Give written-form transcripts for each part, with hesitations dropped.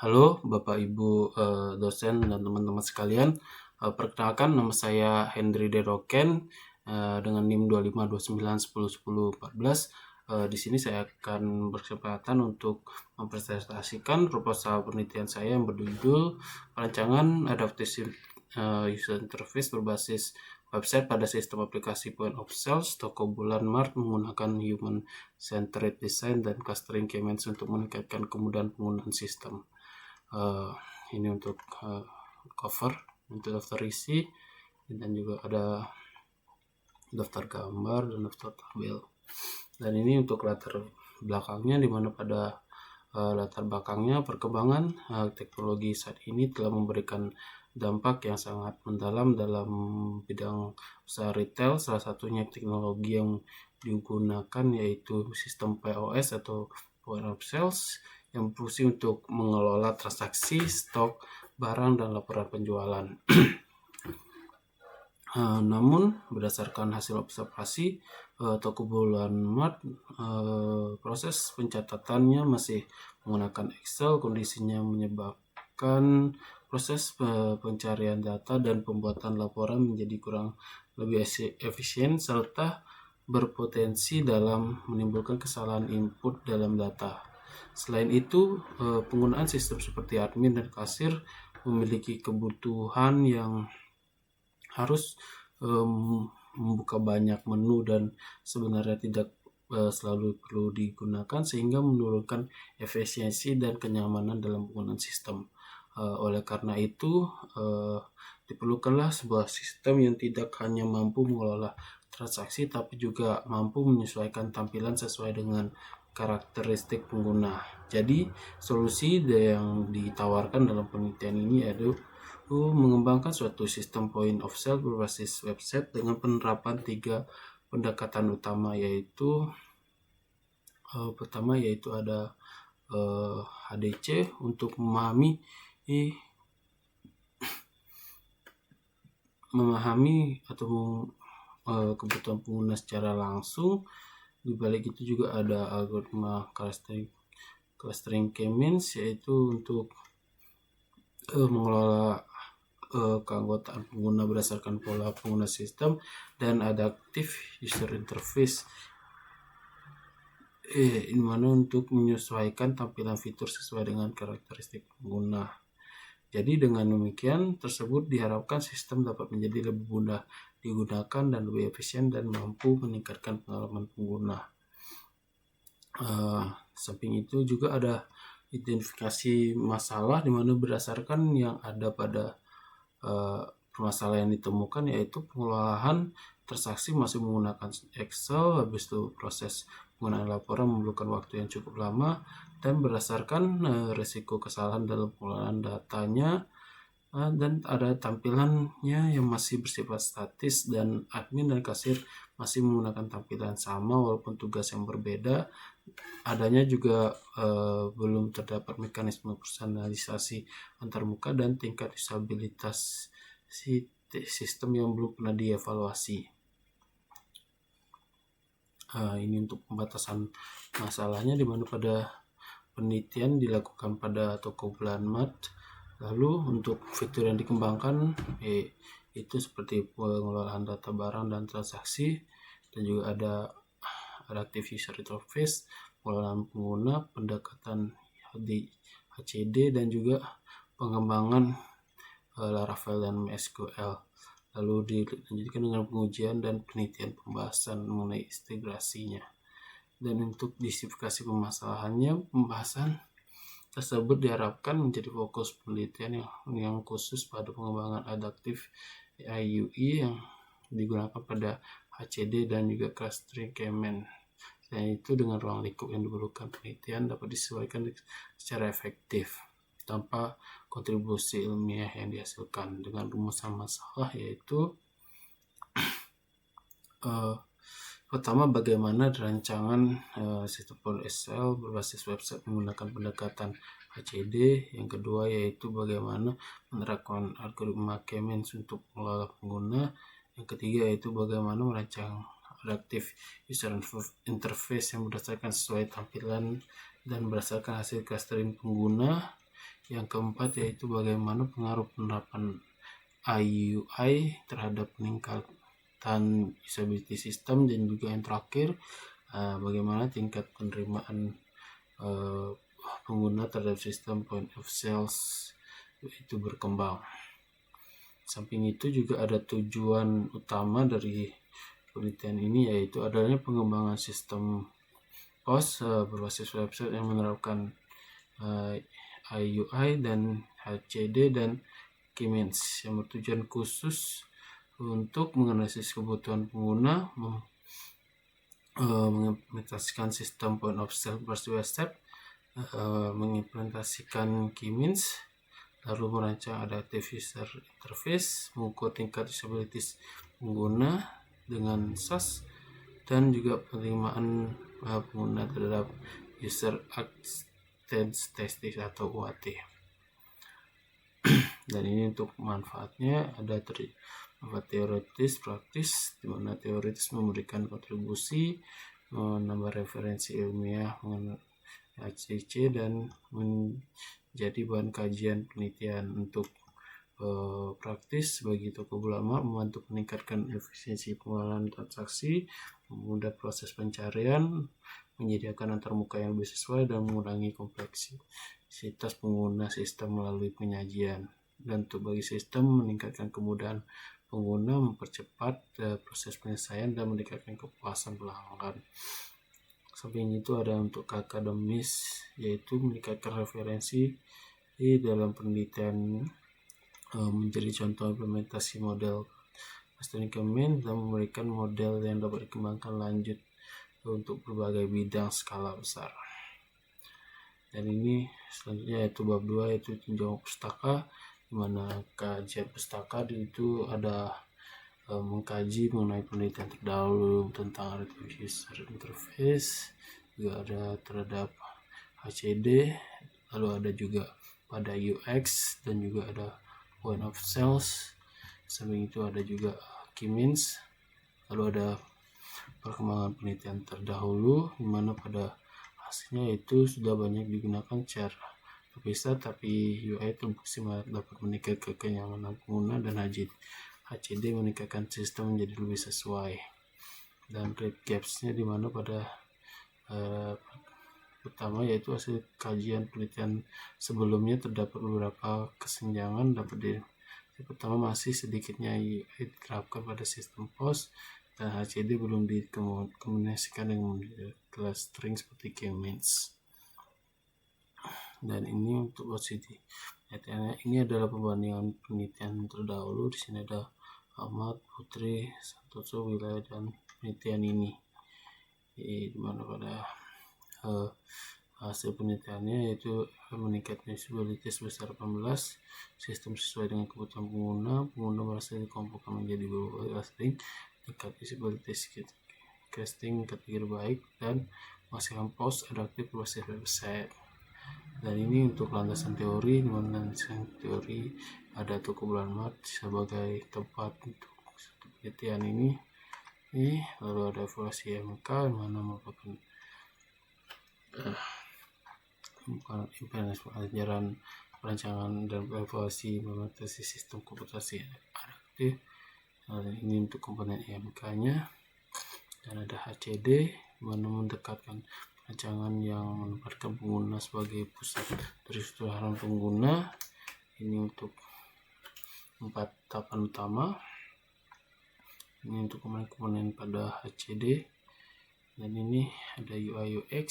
Halo Bapak Ibu dosen dan teman-teman sekalian. Perkenalkan nama saya Hendry Deroken dengan NIM 2529101014. Di sini saya akan berkesempatan untuk mempresentasikan proposal penelitian saya yang berjudul Perancangan Adaptive User Interface berbasis website pada sistem aplikasi point of sales toko bulan Mart menggunakan human centered design dan clustering commands untuk meningkatkan kemudahan penggunaan sistem. Ini untuk cover, untuk daftar isi, dan juga ada daftar gambar dan daftar tabel. Dan ini untuk latar belakangnya, di mana pada latar belakangnya perkembangan teknologi saat ini telah memberikan dampak yang sangat mendalam dalam bidang usaha retail. Salah satunya teknologi yang digunakan yaitu sistem POS atau point of sales yang berfungsi untuk mengelola transaksi, stok, barang, dan laporan penjualan. Namun berdasarkan hasil observasi toko bulan Mart, proses pencatatannya masih menggunakan Excel. Kondisinya menyebabkan proses pencarian data dan pembuatan laporan menjadi kurang lebih efisien serta berpotensi dalam menimbulkan kesalahan input dalam data. Selain itu, penggunaan sistem seperti admin dan kasir memiliki kebutuhan yang harus membuka banyak menu dan sebenarnya tidak selalu perlu digunakan, sehingga menurunkan efisiensi dan kenyamanan dalam penggunaan sistem. Oleh karena itu, diperlukanlah sebuah sistem yang tidak hanya mampu mengelola transaksi tapi juga mampu menyesuaikan tampilan sesuai dengan karakteristik pengguna. Jadi, solusi yang ditawarkan dalam penelitian ini adalah mengembangkan suatu sistem point of sale berbasis website dengan penerapan 3 pendekatan utama, yaitu pertama yaitu ada HDC untuk memahami atau kebutuhan pengguna secara langsung. Di balik itu juga ada algoritma clustering K-means, yaitu untuk mengelola keanggotaan pengguna berdasarkan pola pengguna sistem, dan adaptive user interface di mana untuk menyesuaikan tampilan fitur sesuai dengan karakteristik pengguna. Jadi dengan demikian tersebut diharapkan sistem dapat menjadi lebih mudah digunakan dan lebih efisien dan mampu meningkatkan pengalaman pengguna. Samping itu juga ada identifikasi masalah, di mana berdasarkan yang ada pada permasalahan yang ditemukan, yaitu pengelolaan transaksi masih menggunakan Excel. Habis itu proses penggunaan laporan memerlukan waktu yang cukup lama, dan berdasarkan risiko kesalahan dalam pengelolaan datanya, dan ada tampilannya yang masih bersifat statis, dan admin dan kasir masih menggunakan tampilan sama walaupun tugas yang berbeda. Adanya juga belum terdapat mekanisme personalisasi antarmuka dan tingkat usabilitas sistem yang belum pernah dievaluasi. Ini untuk pembatasan masalahnya, di mana pada penelitian dilakukan pada toko bulan Mart. Lalu untuk fitur yang dikembangkan itu seperti pengelolaan data barang dan transaksi, dan juga ada adaptive user interface, pengelolaan pengguna, pendekatan HCD, dan juga pengembangan Laravel dan MySQL. Lalu dilanjutkan dengan pengujian dan penelitian pembahasan mengenai integrasinya. Dan untuk justifikasi pembahasan tersebut diharapkan menjadi fokus penelitian yang khusus pada pengembangan adaptive IUI yang digunakan pada HCD dan juga clustering command. Selain itu, dengan ruang lingkup yang diperlukan penelitian dapat disesuaikan secara efektif tanpa kontribusi ilmiah yang dihasilkan. Dengan rumusan masalah, yaitu pertama, bagaimana rancangan sistem PowerShell berbasis website menggunakan pendekatan HCD. Yang kedua yaitu bagaimana menerapkan algoritma K-means untuk mengelola pengguna. Yang ketiga yaitu bagaimana merancang adaptive user interface yang berdasarkan sesuai tampilan dan berdasarkan hasil clustering pengguna. Yang keempat yaitu bagaimana pengaruh penerapan IUI terhadap peningkatan usability system, dan juga yang terakhir bagaimana tingkat penerimaan pengguna terhadap sistem point of sales itu berkembang. Samping itu juga ada tujuan utama dari penelitian ini, yaitu adanya pengembangan sistem POS berbasis website yang menerapkan IUI dan HCD dan K-means yang bertujuan khusus untuk menganalisis kebutuhan pengguna, mengimplementasikan sistem point of sale berbasis website, mengimplementasikan K-means, lalu merancang adaptive user interface, mengukur tingkat usability pengguna dengan SAS, dan juga penerimaan pengguna terhadap user acceptance testing atau UAT. Dan ini untuk manfaatnya ada manfaat teoritis, praktis, di mana teoritis memberikan kontribusi, menambah referensi ilmiah mengenai HCC, dan menjadi bahan kajian penelitian. Untuk praktis bagi toko bola emas, membantu meningkatkan efisiensi pengelolaan transaksi, mempermudah proses pencarian, menyediakan antarmuka yang lebih sesuai, dan mengurangi kompleksitas pengguna sistem melalui penyajian. Dan untuk bagi sistem, meningkatkan kemudahan pengguna, mempercepat proses penyelesaian, dan meningkatkan kepuasan pelanggan. Samping itu ada untuk akademis, yaitu meningkatkan referensi dalam penelitian, menjadi contoh implementasi model custom K-means, dan memberikan model yang dapat dikembangkan lanjut untuk berbagai bidang skala besar. Dan ini selanjutnya yaitu bab 2, yaitu tinjauan pustaka, di mana kajian pustaka itu ada mengkaji mengenai penelitian terdahulu tentang adaptive user interface, juga ada terhadap HCD, lalu ada juga pada UX, dan juga ada point of sales. Samping itu ada juga K-means, lalu ada perkembangan penelitian terdahulu, di mana pada hasilnya itu sudah banyak digunakan secara terpisah, tapi UI terbukti dapat meningkatkan kenyamanan pengguna, dan HCD meningkatkan sistem menjadi lebih sesuai. Dan rate gaps-nya di mana pada pertama yaitu hasil kajian penelitian sebelumnya terdapat beberapa kesenjangan. Pertama, masih sedikitnya UI diterapkan pada sistem POS, dan HCD belum dikombinasikan dengan kelas string seperti K-means. Dan ini untuk posisi penelitiannya, ini adalah perbandingan penelitian terdahulu. Di sini ada Ahmad, Putri, Santoso, Wilayah, dan penelitian ini, di mana pada hasil penelitiannya yaitu meningkatnya usability sebesar 18, sistem sesuai dengan kebutuhan pengguna berhasil dikelompokkan menjadi beberapa string, tingkat usability casting kategori baik, dan menghasilkan post adaptif berbasis website. Dan ini untuk landasan teori, di mana landasan teori ada toko bola emas sebagai tempat untuk penelitian ini. Lalu ada evaluasi MK, yang mana merupakan pelajaran perancangan dan evaluasi implementasi sistem komputasi adaptif. Ini untuk komponen IMK-nya. Dan ada HCD, mana mendekatkan perancangan yang menempatkan pengguna sebagai pusat dari keseluruhan pengguna. Ini untuk 4 tahapan utama. Ini untuk komponen pada HCD. Dan ini ada UI UX,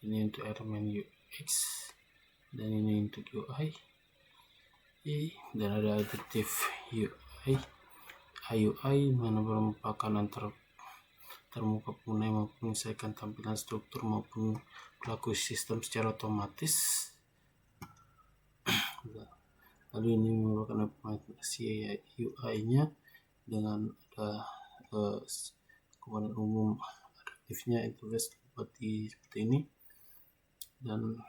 ini untuk elemen UX, dan ini untuk UI, dan ada adaptive UI IUI, mana merupakan antarmuka pengguna yang mampu menyelesaikan tampilan struktur maupun perilaku sistem secara otomatis. Lalu ini merupakan implementasi UI-nya dengan ada komponen umum adaptifnya interface seperti ini. Dan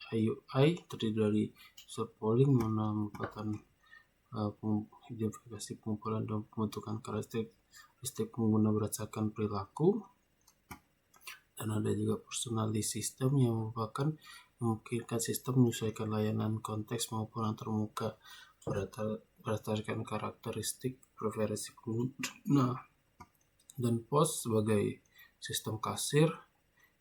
IUI terdiri dari user polling, mana merupakan identifikasi pengumpulan dan pembentukan karakteristik pengguna berdasarkan perilaku. Dan ada juga personality system yang merupakan memungkinkan sistem menyesuaikan layanan konteks maupun antarmuka berdasarkan karakteristik preferensi pengguna. Dan POS sebagai sistem kasir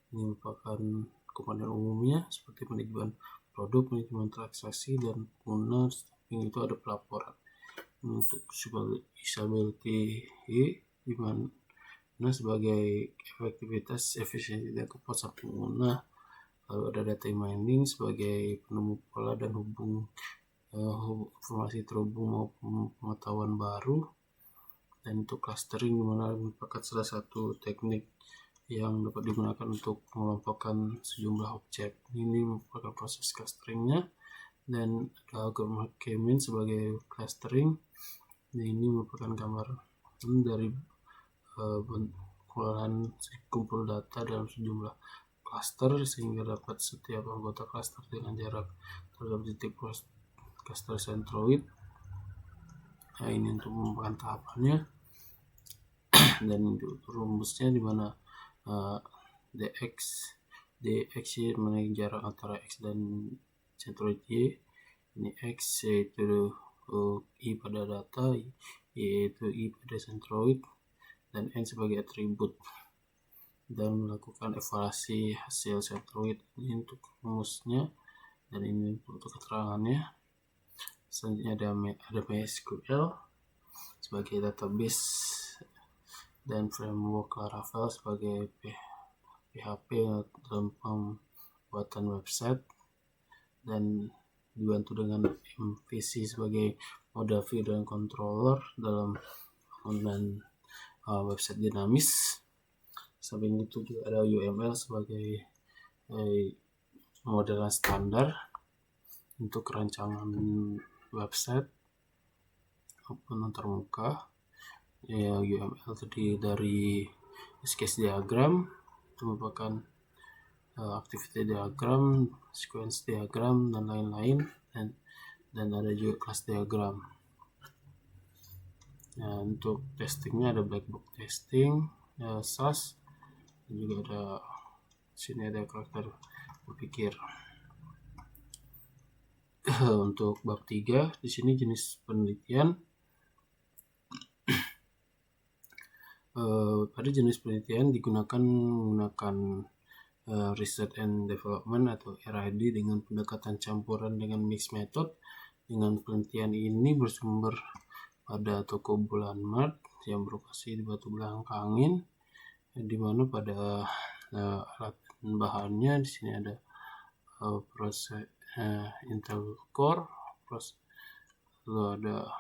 ini merupakan komponen umumnya seperti manajemen produk, manajemen transaksi, dan pengguna. Samping itu ada pelaporan untuk usability di mana sebagai efektivitas, efisiensi, dan kepuasan pengguna. Lalu ada data mining sebagai penemu pola dan informasi terhubung maupun pengetahuan baru. Dan untuk clustering dimana merupakan salah satu teknik yang dapat digunakan untuk mengelompokkan sejumlah objek. Ini merupakan proses clusteringnya. Dan ada algoritma sebagai clustering. Ini merupakan gambar dari pengolahan kumpul data dalam sejumlah cluster sehingga dapat setiap anggota cluster dengan jarak terhadap titik cluster centroid. Nah, ini untuk merupakan tahapannya. Dan rumusnya di mana dx mengenai jarak antara x dan centroid y. Ini x yaitu i pada data, y yaitu i pada centroid, dan n sebagai atribut, dan melakukan evaluasi hasil centroid. Ini untuk rumusnya dan ini untuk keterangannya. Selanjutnya ada MySQL sebagai database dan framework Laravel sebagai PHP dalam pembuatan website, dan dibantu dengan MVC sebagai moda view dan controller dalam dan website dinamis. Samping itu juga ada UML sebagai modelan standar untuk rancangan website maupun antarmuka. UML terdiri dari use case diagram, itu merupakan activity diagram, sequence diagram, dan lain-lain, dan ada juga class diagram. Nah, untuk testingnya ada black box testing, SAS, dan juga ada sini ada karakter berpikir. Untuk bab 3 di sini jenis penelitian. Pada jenis penelitian menggunakan research and development atau R&D dengan pendekatan campuran dengan mixed method. Dengan penelitian ini bersumber pada toko bulan Mart yang berlokasi di Batu Belangkangin, di mana pada alat bahannya di sini ada proses Intel Core, lalu ada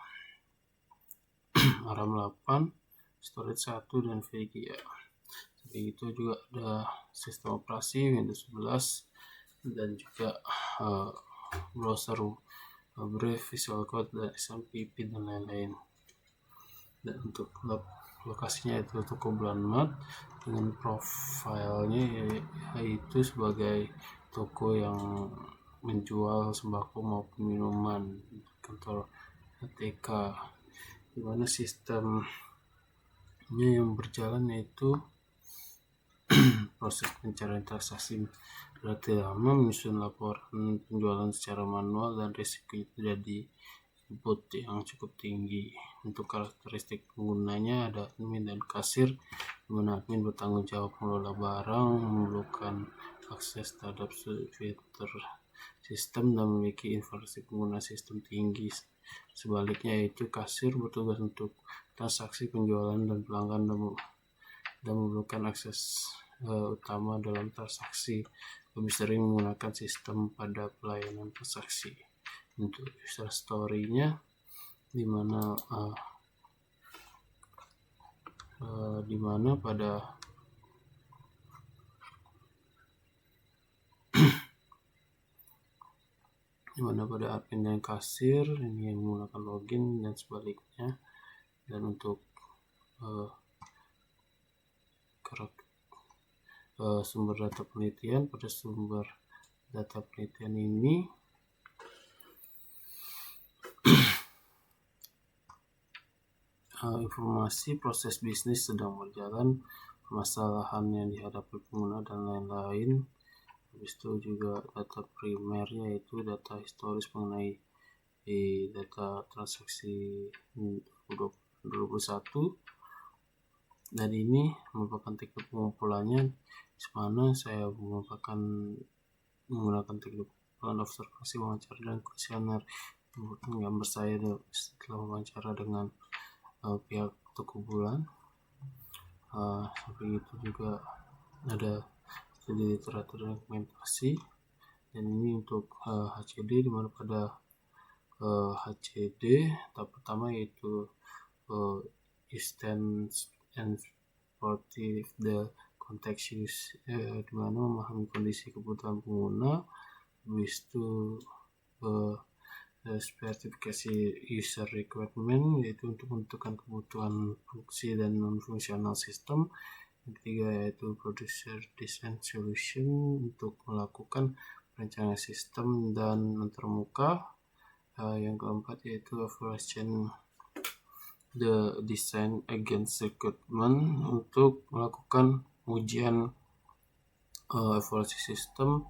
RAM 8, storage 1, dan VGA. Itu juga ada sistem operasi Windows 11 dan juga browser Brave, Visual Code, dan XAMPP, dan lain-lain. Dan untuk lokasinya itu toko bulan Mart dengan profilnya yaitu sebagai toko yang menjual sembako maupun minuman, kantor TK, di mana sistemnya yang berjalan yaitu proses pencarian transaksi berarti lama, menyusun laporan penjualan secara manual, dan risiko tidak di input yang cukup tinggi. Untuk karakteristik penggunanya ada admin dan kasir, di mana admin bertanggung jawab mengelola barang, memerlukan akses terhadap fitur sistem, dan memiliki informasi pengguna sistem tinggi. Sebaliknya yaitu kasir bertugas untuk transaksi penjualan dan pelanggan dan memerlukan akses utama dalam transaksi, lebih sering menggunakan sistem pada pelayanan transaksi. Untuk user story-nya di mana pada admin dan kasir ini yang menggunakan login dan sebaliknya. Dan untuk sumber data penelitian, pada sumber data penelitian ini informasi proses bisnis sedang berjalan, permasalahan yang dihadapi pengguna, dan lain-lain. Habis itu juga data primernya itu data historis mengenai data transaksi 2021, dan ini merupakan teknik pengumpulannya, di mana saya menggunakan teknik pengumpulan observasi, wawancara, dan kuesioner. Gambar saya setelah wawancara dengan pihak toko bulan. Sampai itu juga ada studi literatur dan dokumentasi, dan ini untuk HCD, di mana pada HCD tahap pertama yaitu instance and supportive the context use, di mana memahami kondisi kebutuhan pengguna. Habis itu spesifikasi user requirement, yaitu untuk menentukan kebutuhan fungsi dan non-fungsional sistem. Yang ketiga yaitu producer design solution, untuk melakukan perencanaan sistem dan antarmuka. Yang keempat yaitu evaluation the design against requirement, untuk melakukan ujian evaluasi sistem.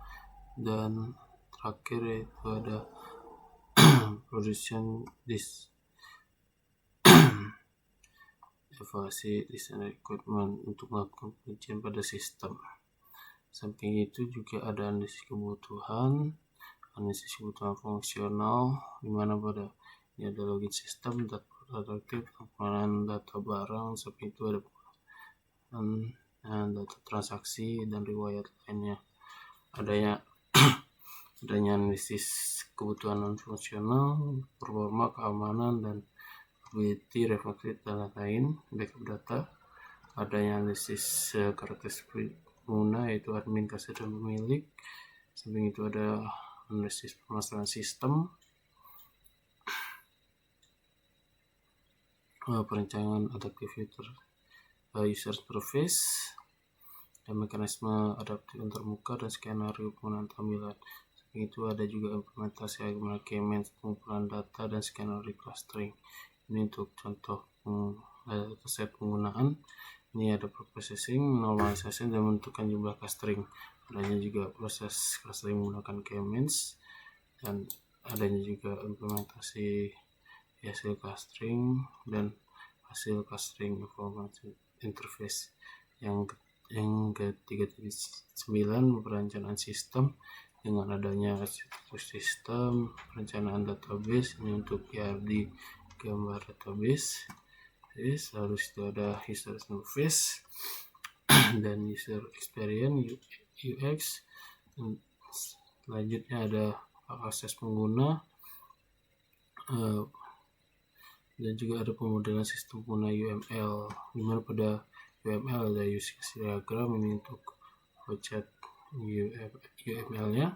Dan terakhir yaitu ada production evaluasi design requirement, untuk melakukan ujian pada sistem. Samping itu juga ada analisis kebutuhan fungsional, di mana pada ini ada login sistem, data produktif, pengelolaan data barang. Samping itu ada data transaksi dan riwayat lainnya. Adanya analisis kebutuhan non fungsional, performa, keamanan, dan ability, refleksi, dan lain-lain, backup data. Adanya analisis karakteristik pengguna, yaitu admin, kasir, dan pemilik. Samping itu ada analisis permasalahan sistem, perencanaan adaptif user interface, dan mekanisme adaptif antarmuka, dan skenario penggunaan tampilan. Samping itu ada juga implementasi K-means, pengumpulan data, dan skenario clustering. Ini untuk contoh set penggunaan. Ini ada processing, normalization, dan menentukan jumlah clustering. Adanya juga proses clustering menggunakan K-means, dan adanya juga implementasi hasil clustering dan hasil clustering information interface. Yang ke-9 perencanaan sistem, dengan adanya arsitektur sistem, perencanaan database. Ini untuk ERD, gambar database. Lalu itu ada user interface dan user experience UX. Selanjutnya ada akses pengguna, dan juga ada pemodelan sistem pengguna UML, di mana pada UML ada use case diagram. Ini untuk flowchart UML-nya.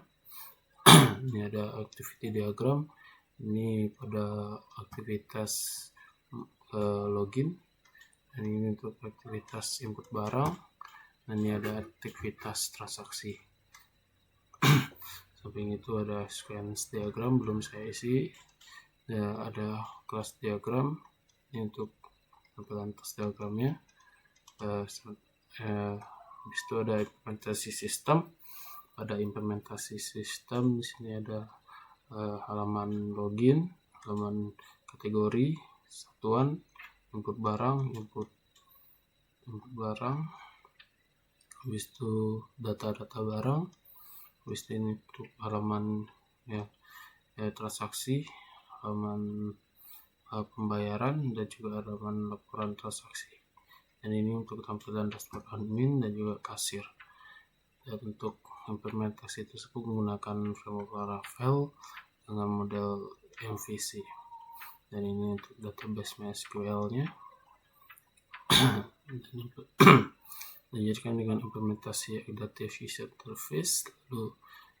Ini ada activity diagram, ini pada aktivitas login, dan ini untuk aktivitas input barang, dan ini ada aktivitas transaksi. Samping itu ada sequence diagram, belum saya isi. Ada kelas diagram, ini untuk tampilan tas diagramnya. Habis itu ada implementasi sistem. Pada implementasi sistem, di sini ada halaman login, halaman kategori, satuan, input barang, habis itu data barang, habis ini untuk halaman transaksi, halaman pembayaran, dan juga halaman laporan transaksi. Dan ini untuk tampilan dashboard admin dan juga kasir. Dan untuk implementasi tersebut menggunakan framework Laravel dengan model MVC. Dan ini untuk database MySQL-nya. Dilanjutkan dengan implementasi adaptive user interface,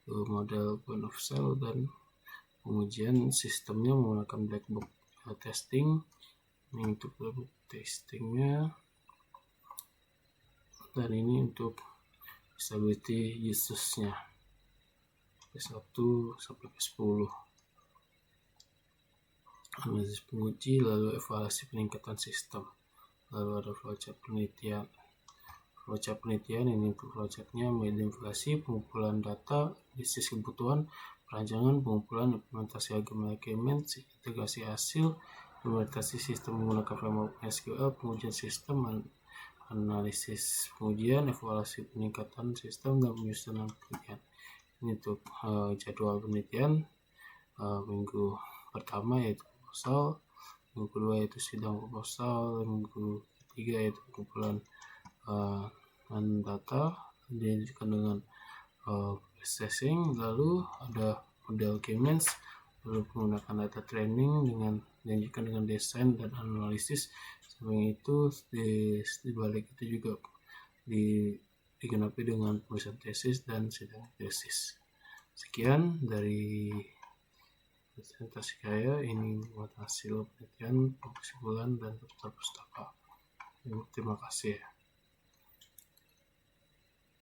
lalu model point of sale, dan pengujian sistemnya menggunakan black box testing. Ini untuk black box testingnya, dan ini untuk stability users-nya P1 sampai P10. Analisis penguji, lalu evaluasi peningkatan sistem, lalu ada flowchart penelitian, flowchart penelitian. Ini untuk flowchartnya: mengidentifikasi, pengumpulan data, bisnis kebutuhan, perancangan, pengumpulan, implementasi argumen, integrasi hasil, implementasi sistem menggunakan framework SQL, pengujian sistem, analisis pengujian, evaluasi peningkatan sistem, dan penyusunan penelitian. Ini untuk jadwal penelitian. Minggu pertama yaitu proposal, minggu kedua yaitu sidang proposal, minggu ketiga yaitu pengumpulan data dilanjutkan dengan processing, lalu ada model arguments, lalu menggunakan data training, dengan dilanjutkan dengan desain dan analisis. Selain itu di balik itu juga digenapi dengan penulisan tesis dan sidang tesis. Sekian dari presentasi saya. Ini buat hasil penelitian, kesimpulan, dan daftar pustaka. Terima kasih.